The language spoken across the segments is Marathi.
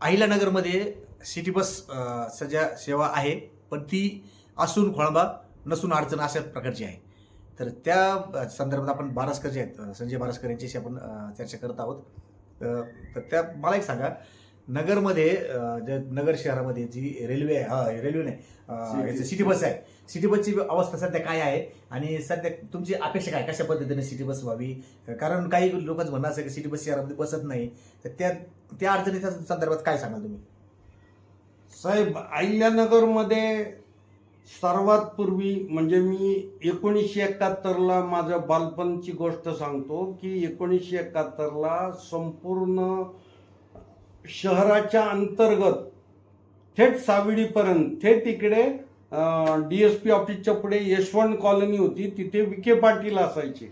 अहिल्यानगरमध्ये सिटी बस सध्या सेवा आहे, पण ती असून खोळंबा नसून अडचण अशा प्रकारची आहे. तर त्या संदर्भात आपण बारसकर जे आहेत, संजय बारसकर यांच्याशी आपण चर्चा करत आहोत. तर त्या मला एक सांगा, नगरमध्ये जे नगर शहरामध्ये जी रेल्वे आहे, रेल्वे नाही, याचं सिटी बस आहे. सिटी बसची अवस्था सध्या काय आहे आणि सध्या तुमची अपेक्षा काय, कशा पद्धतीने सिटी बस व्हावी? कारण काही लोकांचं म्हणणं असं की सिटी बस शहरामध्ये बसत नाही, तर त्या त्या अडचणीच्या संदर्भात काय सांगाल तुम्ही? साहेब, अहिल्यानगरमध्ये सर्वात पूर्वी म्हणजे मी 1971ला माझ्या बालपणची गोष्ट सांगतो की 1971ला संपूर्ण शहराच्या अंतर्गत थेट साविडीपर्यंत थेट इकडे DSP ऑफिसच्या पुढे यशवंत कॉलनी होती, तिथे विखे पाटील असायचे.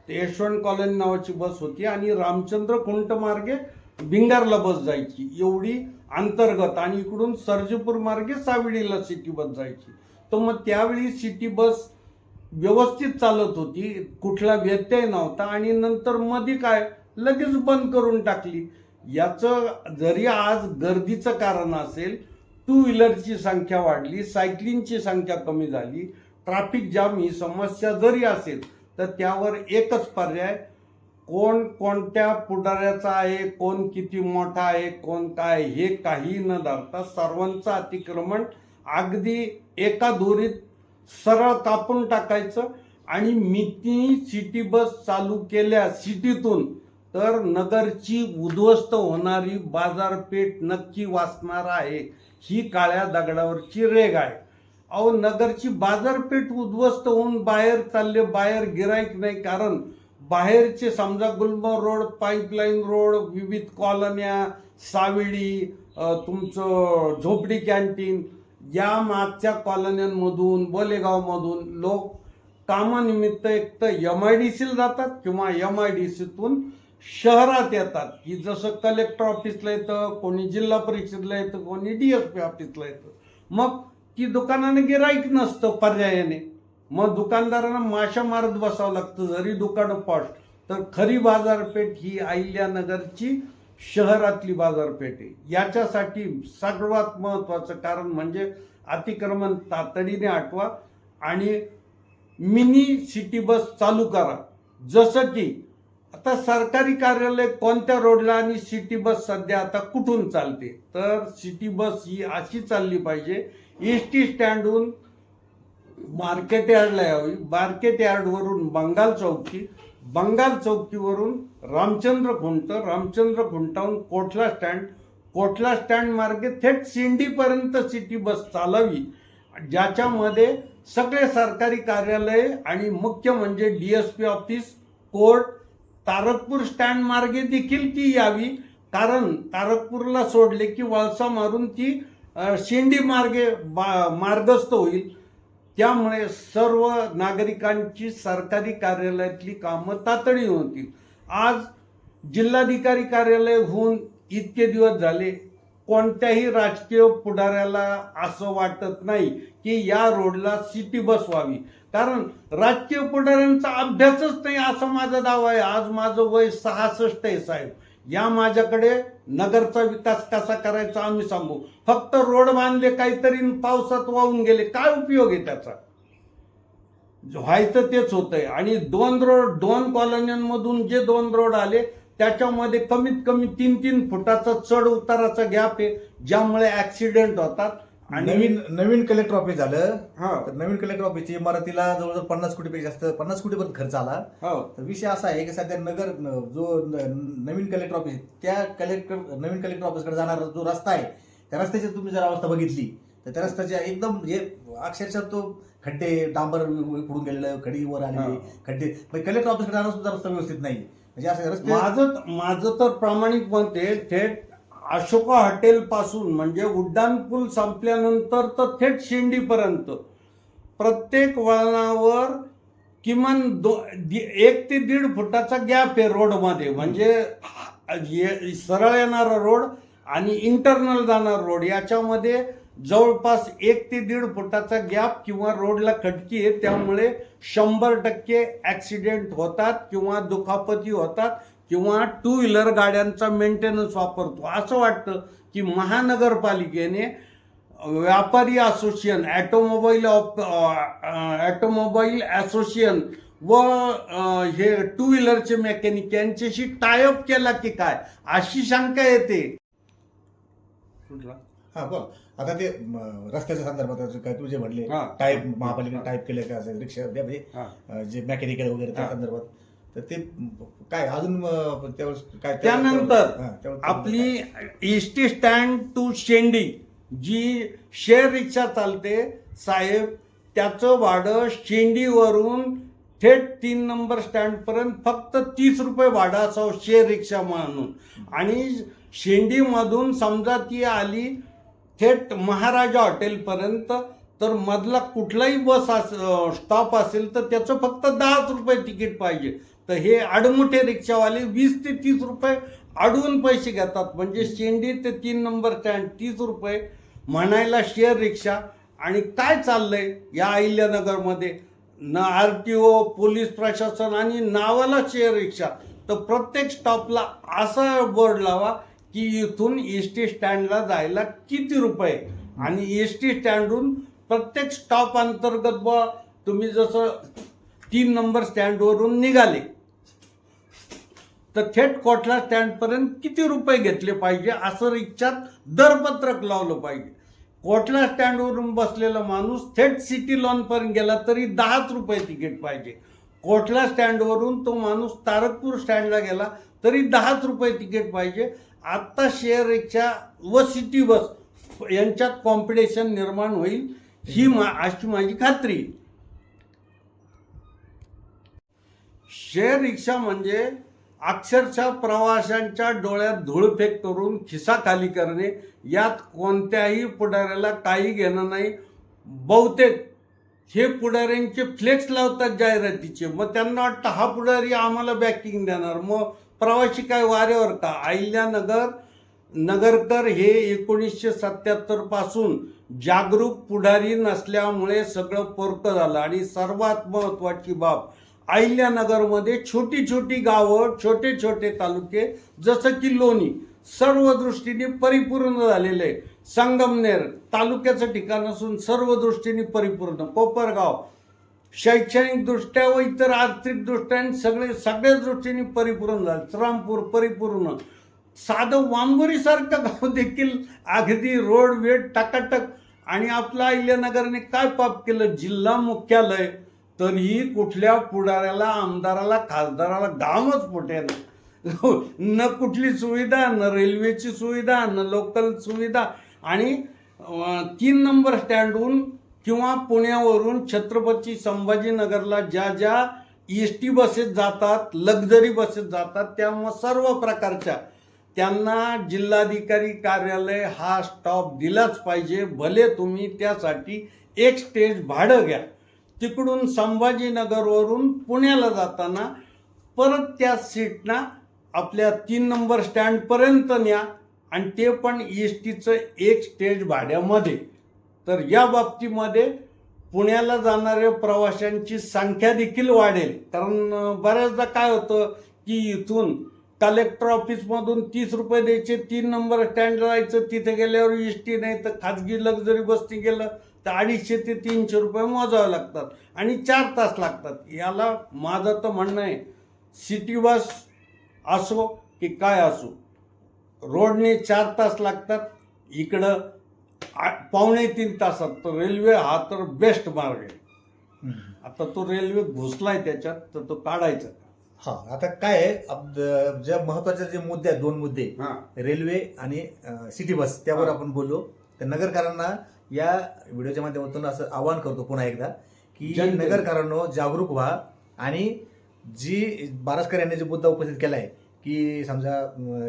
ते यशवंत कॉलनी नावाची बस होती आणि रामचंद्र खुंट मार्गे भिंगारला बस जायची, एवढी अंतर्गत. आणि इकडून सर्जेपूर मार्गे साविडीला सिटी बस जायची. तर मग त्यावेळी सिटी बस व्यवस्थित चालत होती, कुठला व्यत्यय नव्हता. आणि नंतर मध्ये काय लगेच बंद करून टाकली. याचं जरी आज गर्दीचं कारण असेल, टू व्हीलरची संख्या वाढली, सायकलिंगची संख्या कमी झाली, ट्रॅफिक जाम ही समस्या जरी असेल, तर त्यावर एकच पर्याय, कोण कोणत्या पुढाऱ्याचा आहे, कोण किती मोठा आहे, कोण काय, हे काही न धरता सर्वांचं अतिक्रमण अगदी एका दोरीत सरळ कापून टाकायचं. आणि मी सिटी बस चालू केल्या सिटीतून, तर नगरची उद्ध्वस्त होणारी बाजारपेठ नक्की वाचणार आहे. ही काळ्या दगडावरची रेग आहे. अहो, नगरची बाजारपेठ उद्ध्वस्त होऊन बाहेर चालले, बाहेर गिराईक नाही. कारण बाहेरचे समजा गुलमर्ग रोड, पाईपलाईन रोड, विविध कॉलन्या, साविडी, तुमचं झोपडी कॅन्टीन, या मागच्या कॉलन्यांमधून, बोलेगावमधून लोक कामानिमित्त एक तर MIDCला जातात किंवा MIDCतून शहरात येतात. की जसं कलेक्टर ऑफिसला येतं, कोणी जिल्हा परिषदला येतं, कोणी DSP ऑफिसला येतं. मग ती दुकानाने गिराईक नसतं पर्यायाने, मग दुकानदारांना माशा मारत बसावं लागतं. जरी दुकानं पॉश, तर खरी बाजारपेठ ही अहिल्यानगरची शहरातली बाजारपेठ आहे. याच्यासाठी सर्वात महत्त्वाचं कारण म्हणजे अतिक्रमण तातडीने हटवा आणि मिनी सिटी बस चालू करा. जसं की आता सरकारी कार्यालय कोणत्या रोडला आणि सिटी बस सध्या आता कुठून चालते, तर सिटी बस ही अशी चालली पाहिजे, ST स्टँडहून मार्केट यार्डला यावी, मार्केट यार्डवरून बंगाल चौकीवरून रामचंद्र खुंटाहून कोठला स्टँड मार्गे थेट सिंडीपर्यंत सिटी बस चालावी. ज्याच्यामध्ये सगळे सरकारी कार्यालय आणि मुख्य म्हणजे DSP office, court, Tarakpur stand मार्गे देखील ती यावी. कारण तारकपूरला सोडले की वळसा मारून ती शिंडी मार्गे मार्गस्थ होईल. त्यामुळे सर्व नागरिकांची सरकारी कार्यालयातली कामं तातडीने होतील. आज जिल्हाधिकारी कार्यालय होऊन इतके दिवस झाले, कोणत्याही राजकीय पुढाऱ्याला असं वाटत नाही की या रोडला सिटी बस व्हावी. कारण राजकीय पुढाऱ्यांचा अभ्यासच नाही, असं माझा दावा आहे. आज माझं वय 66 आहे साहेब. या माझ्याकडे नगरचा विकास कसा करायचा आम्ही सांगू. फक्त रोड बांधले काहीतरी, पावसात वाहून गेले, काय उपयोग आहे त्याचा? व्हायचं तेच होतंय. आणि दोन कॉलन्यांमधून जे 2 रोड आले, त्याच्यामध्ये कमीत कमी 3-3 फुटाचा चढ उताराचा गॅप आहे, ज्यामुळे ऍक्सिडेंट होतात. आणि नवीन कलेक्टर ऑफिस झालं, तर नवीन कलेक्टर ऑफिसची इमारतीला जवळजवळ 50 कोटीपेक्षा जास्त, 50 कोटीपर्यंत खर्च आला. तर विषय असा आहे की सध्या नगर जो नवीन कलेक्टर ऑफिस, त्या नवीन कलेक्टर ऑफिसकडे जाणारा जो रस्ता आहे, त्या रस्त्याची तुम्ही जर अवस्था बघितली, तर त्या रस्त्याच्या एकदम अक्षरशः तो खड्डे, डांबर उडून गेलेलं, खडी वर आलेली खड्डे. कलेक्टर ऑफिसकडे जाणं सुद्धा रस्ता व्यवस्थित नाही. म्हणजे असे रस्ते. माझं तर प्रामाणिक मत आहे, थेट अशोका हॉटेल पासून म्हणजे उड्डाण पूल संपल्यानंतर तर थेट शिंडीपर्यंत प्रत्येक वळणावर किमान 1 ते 1.5 फुटाचा गॅप आहे रोडमध्ये. म्हणजे सरळ येणारा रोड आणि इंटरनल जाणारा रोड याच्यामध्ये जवळपास 1 ते 1.5 फुटाचा गॅप किंवा रोडला खडकी आहे. त्यामुळे 100% ऍक्सिडेंट होतात किंवा दुखापती होतात किंवा टू व्हीलर गाड्यांचा मेंटेनन्स वापरतो. असं वाटतं की महानगरपालिकेने व्यापारी असोसिएशन, ॲटोमोबाईल असोसिएशन व हे टू व्हीलरचे मेकॅनिक यांच्याशी टायअप केला की काय, अशी शंका येते. हा बोल. आता ते रस्त्याच्या संदर्भात काय तू जे म्हणले हा. टाईप महापालिकेने टाईप केले का असेल रिक्षा म्हणजे हा. जे मेकॅनिकल वगैरे त्या हा. संदर्भात, तर ते काय अजून त्यावेळेस काय त्यानंतर हा, त्यावेळेस आपली एसटी स्टँड टू शेंडी जी शेअर रिक्षा चालते साहेब, त्याचं भाडं शेंडीवरून थेट 3 नंबर स्टँडपर्यंत फक्त 30 रुपये भाडं असावं शेअर रिक्षा म्हणून. आणि शेंडीमधून समजा ती आली थेट महाराजा हॉटेलपर्यंत, तर मधला कुठलाही बस स्टॉप असेल तर त्याचं फक्त 10 रुपये तिकीट पाहिजे. तर हे आडमुठे रिक्षावाले 20 ते 30 रुपये अडवून पैसे घेतात. म्हणजे शेंडी ते 3 नंबर स्टँड 30 रुपये म्हणायला शेअर रिक्षा. आणि काय चाललंय या अहिल्यानगरमध्ये, न RTO, पोलीस प्रशासन आणि नावाला शेअर रिक्षा. तर प्रत्येक स्टॉपला असा बोर्ड लावा की इथून एसटी स्टँडला जायला किती रुपये, आणि एसटी स्टँडहून प्रत्येक स्टॉप अंतर्गत तुम्ही जसं 3 नंबर स्टँडवरून निघाले तर थेट कोटला स्टँडपर्यंत किती रुपये घेतले पाहिजे असं रिक्षात दरपत्रक लावलं पाहिजे. कोटला स्टँडवरून बसलेला माणूस थेट सिटी लॉनपर्यंत गेला तरी 10 रुपये तिकीट पाहिजे. कोटला स्टँडवरून तो माणूस तारकपूर स्टँडला गेला तरी 10 रुपये तिकीट पाहिजे. आत्ता शेअर रिक्षा व सिटी बस यांच्यात कॉम्पिटिशन निर्माण होईल ही अशी माझी खात्री. शेअर रिक्षा म्हणजे अक्षरशः प्रवाशांच्या डोळ्यात धूळफेक करून खिसा खाली करणे, यात कोणत्याही पुढाऱ्याला काही घेणं नाही. बहुतेक हे पुढाऱ्यांचे फ्लेक्स लावतात जाहिरातीचे, मग त्यांना वाटतं हा पुढारी आम्हाला बॅकिंग देणार, मग प्रवासी काय वाऱ्यावर का. नगरकर हे 1977 पासून जागरूक पुढारी नसल्यामुळे सगळं पोरकं झालं. आणि सर्वात महत्त्वाची बाब, अहिल्यानगरमध्ये छोटी छोटी गावं, छोटे छोटे तालुके जसं की लोणी सर्व दृष्टीने परिपूर्ण झालेले, संगमनेर तालुक्याचं ठिकाण असून सर्व दृष्टीने परिपूर्ण, कोपरगाव शैक्षणिक दृष्ट्या व इतर आर्थिक दृष्ट्या सगळ्या दृष्टीने परिपूर्ण झालं, श्रामपूर परिपूर्ण, साधं वांबोरीसारखं गाव देखील अगदी रोड वेड टकाटक. आणि आपला अहिल्यानगरने काय पाप केलं, जिल्हा मुख्यालय, तरीही कुठल्या पुढाऱ्याला, आमदाराला, खासदाराला गावच पोटेना. न कुठली सुविधा, न रेल्वेची सुविधा, न लोकल सुविधा. आणि 3 नंबर स्टँडहून किंवा पुण्यावरून छत्रपती संभाजीनगरला ज्या ज्या एसटी बसेस जातात, लक्झरी बसेस जातात, त्यामुळे सर्व प्रकारच्या त्यांना जिल्हाधिकारी कार्यालय हा स्टॉप दिलाच पाहिजे. भले तुम्ही त्यासाठी एक स्टेज भाडं घ्या. तिकडून संभाजीनगरवरून पुण्याला जाताना परत त्या सीटना आपल्या 3 नंबर स्टँडपर्यंत न्या, आणि ते पण एस टीचं एक स्टेज भाड्यामध्ये. तर या बाबतीमध्ये पुण्याला जाणाऱ्या प्रवाशांची संख्या देखील वाढेल. कारण बऱ्याचदा काय होतं की इथून कलेक्टर ऑफिसमधून 30 रुपये द्यायचे, 3 नंबर स्टँडला जायचं, तिथे गेल्यावर एस टी नाही तर खाजगी लक्झरी बसने गेलं तर 250 ते 300 रुपये मोजावे लागतात आणि 4 तास लागतात. याला माझं तर म्हणणं आहे, सिटी बस असो की काय असो, रोडने 4 तास लागतात, इकडं 2.25 तासात. तर रेल्वे हा तर बेस्ट मार्ग आहे. आता तो रेल्वे घुसलाय त्याच्यात, तर तो काढायचा. हा, आता काय आहे, ज्या महत्वाचे जे मुद्दे आहेत, 2 मुद्दे, रेल्वे आणि सिटी बस, त्यावर आपण बोललो. तर नगरकरांना या व्हिडिओच्या माध्यमातून असं आवाहन करतो पुन्हा एकदा की नगरकरांनो जागरूक व्हा. आणि जी बारसकर यांनी जो मुद्दा उपस्थित केला आहे की समजा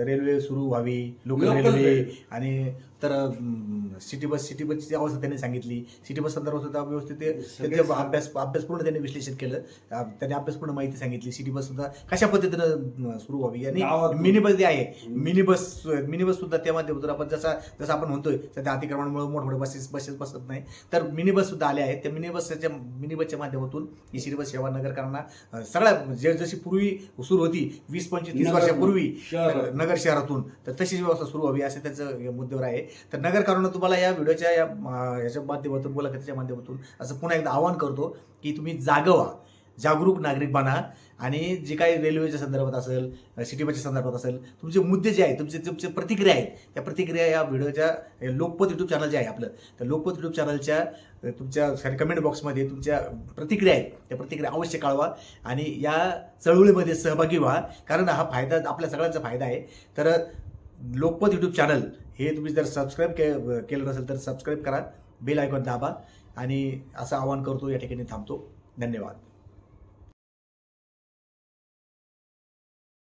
रेल्वे सुरू व्हावी, लोकल रेल्वे, आणि तर सिटी बसची अवस्था त्यांनी सांगितली, सिटी बस संदर्भात सुद्धा व्यवस्थित सगळे त्याचे अभ्यास पूर्ण त्यांनी विश्लेषण केलं, त्यांनी अभ्यासपूर्ण माहिती सांगितली, सिटी बस सुद्धा कशा पद्धतीनं सुरू व्हावी आणि गावातून. मिनी बस जे आहे मिनी बस सुद्धा त्या माध्यमातून आपण जसं आपण म्हणतोय सध्या अतिक्रमणामुळे मोठमोठे बसेस बसत नाही, तर मिनी बस सुद्धा आल्या आहेत. त्या मिनी बसच्या माध्यमातून ही सिटी बस सेवा नगरकरांना सगळ्या जशी पूर्वी सुरू होती 20-25-30 वर्षापूर्वी नगर शहरातून, तर तशीच व्यवस्था सुरू व्हावी असे त्याचं मुद्द्यावर आहे. तर नगरकरांना तुम्हाला या व्हिडिओच्या याच्या माध्यमातून मुलाखतीच्या माध्यमातून असं पुन्हा एकदा आवाहन करतो की तुम्ही जागं व्हा, जागरूक नागरिक बना आणि जे काही रेल्वेच्या संदर्भात असेल, सिटी बसच्या संदर्भात असेल, तुमचे मुद्दे जे आहेत, तुमचे प्रतिक्रिया आहेत, त्या प्रतिक्रिया या व्हिडिओच्या लोकपत यूट्यूब चॅनल जे आहे आपलं, त्या लोकपत यूट्यूब चॅनलच्या तुमच्या कमेंट बॉक्समध्ये तुमच्या प्रतिक्रिया आहेत, त्या प्रतिक्रिया अवश्य कळवा आणि या चळवळीमध्ये सहभागी व्हा, कारण हा फायदा आपल्या सगळ्यांचा फायदा आहे. तर लोकपत यूट्यूब चॅनल हे तुम्ही जर सबस्क्राईब केलं नसेल तर सबस्क्राईब करा, बेल आयकॉन दाबा आणि असं आवाहन करतो, या ठिकाणी थांबतो. धन्यवाद.